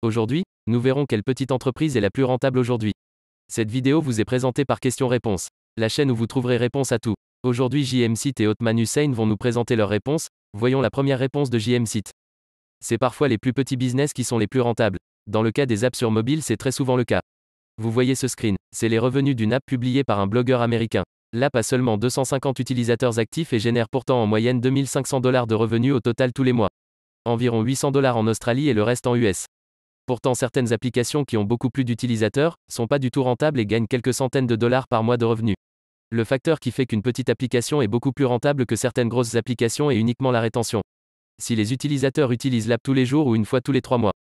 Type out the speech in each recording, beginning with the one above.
Aujourd'hui, nous verrons quelle petite entreprise est la plus rentable aujourd'hui. Cette vidéo vous est présentée par Questions-Réponses, la chaîne où vous trouverez réponse à tout. Aujourd'hui, JMSite et Othman Hussein vont nous présenter leurs réponses. Voyons la première réponse de JMSite. C'est parfois les plus petits business qui sont les plus rentables. Dans le cas des apps sur mobile, c'est très souvent le cas. Vous voyez ce screen, c'est les revenus d'une app publiée par un blogueur américain. L'app a seulement 250 utilisateurs actifs et génère pourtant en moyenne $2500 de revenus au total tous les mois. Environ $800 en Australie et le reste en US. Pourtant, certaines applications qui ont beaucoup plus d'utilisateurs sont pas du tout rentables et gagnent quelques centaines de dollars par mois de revenus. Le facteur qui fait qu'une petite application est beaucoup plus rentable que certaines grosses applications est uniquement la rétention. Si les utilisateurs utilisent l'app tous les jours ou une fois tous les 3 mois.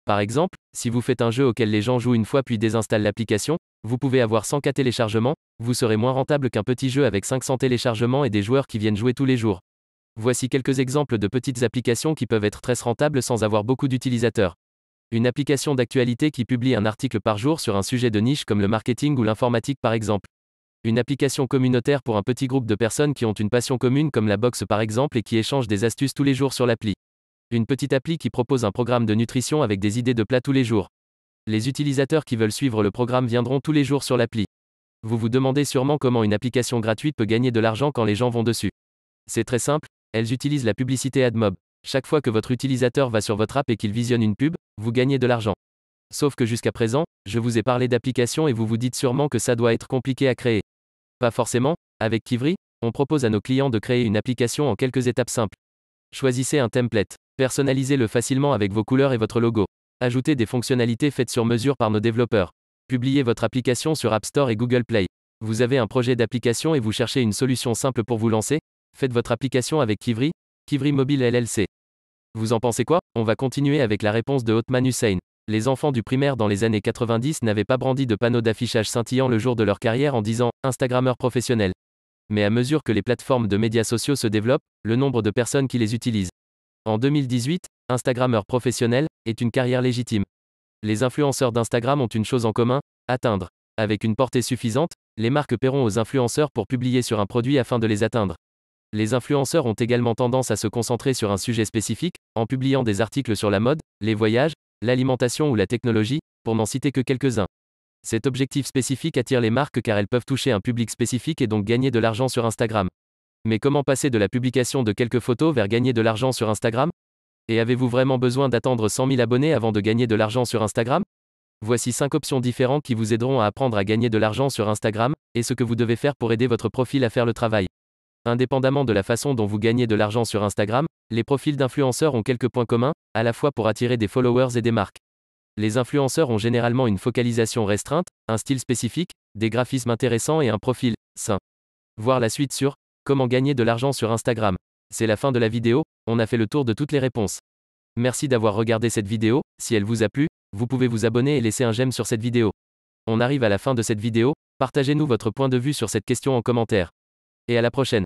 Par exemple, si vous faites un jeu auquel les gens jouent une fois puis désinstallent l'application, vous pouvez avoir 100K téléchargements, vous serez moins rentable qu'un petit jeu avec 500 téléchargements et des joueurs qui viennent jouer tous les jours. Voici quelques exemples de petites applications qui peuvent être très rentables sans avoir beaucoup d'utilisateurs. Une application d'actualité qui publie un article par jour sur un sujet de niche comme le marketing ou l'informatique par exemple. Une application communautaire pour un petit groupe de personnes qui ont une passion commune comme la boxe par exemple et qui échangent des astuces tous les jours sur l'appli. Une petite appli qui propose un programme de nutrition avec des idées de plats tous les jours. Les utilisateurs qui veulent suivre le programme viendront tous les jours sur l'appli. Vous vous demandez sûrement comment une application gratuite peut gagner de l'argent quand les gens vont dessus. C'est très simple, elles utilisent la publicité AdMob. Chaque fois que votre utilisateur va sur votre app et qu'il visionne une pub, vous gagnez de l'argent. Sauf que jusqu'à présent, je vous ai parlé d'applications et vous vous dites sûrement que ça doit être compliqué à créer. Pas forcément, avec Kivri, on propose à nos clients de créer une application en quelques étapes simples. Choisissez un template. Personnalisez-le facilement avec vos couleurs et votre logo. Ajoutez des fonctionnalités faites sur mesure par nos développeurs. Publiez votre application sur App Store et Google Play. Vous avez un projet d'application et vous cherchez une solution simple pour vous lancer? Faites votre application avec Kivri, Kivri Mobile LLC. Vous en pensez quoi? On va continuer avec la réponse de Othman Hussein. Les enfants du primaire dans les années 90 n'avaient pas brandi de panneaux d'affichage scintillant le jour de leur carrière en disant « Instagrammeur professionnel ». Mais à mesure que les plateformes de médias sociaux se développent, le nombre de personnes qui les utilisent. En 2018, Instagrammeur professionnel est une carrière légitime. Les influenceurs d'Instagram ont une chose en commun, atteindre. Avec une portée suffisante, les marques paieront aux influenceurs pour publier sur un produit afin de les atteindre. Les influenceurs ont également tendance à se concentrer sur un sujet spécifique, en publiant des articles sur la mode, les voyages, l'alimentation ou la technologie, pour n'en citer que quelques-uns. Cet objectif spécifique attire les marques car elles peuvent toucher un public spécifique et donc gagner de l'argent sur Instagram. Mais comment passer de la publication de quelques photos vers gagner de l'argent sur Instagram? Et avez-vous vraiment besoin d'attendre 100 000 abonnés avant de gagner de l'argent sur Instagram? Voici 5 options différentes qui vous aideront à apprendre à gagner de l'argent sur Instagram, et ce que vous devez faire pour aider votre profil à faire le travail. Indépendamment de la façon dont vous gagnez de l'argent sur Instagram, les profils d'influenceurs ont quelques points communs, à la fois pour attirer des followers et des marques. Les influenceurs ont généralement une focalisation restreinte, un style spécifique, des graphismes intéressants et un profil sain. Voir la suite sur comment gagner de l'argent sur Instagram. C'est la fin de la vidéo, on a fait le tour de toutes les réponses. Merci d'avoir regardé cette vidéo, si elle vous a plu, vous pouvez vous abonner et laisser un j'aime sur cette vidéo. On arrive à la fin de cette vidéo, partagez-nous votre point de vue sur cette question en commentaire. Et à la prochaine.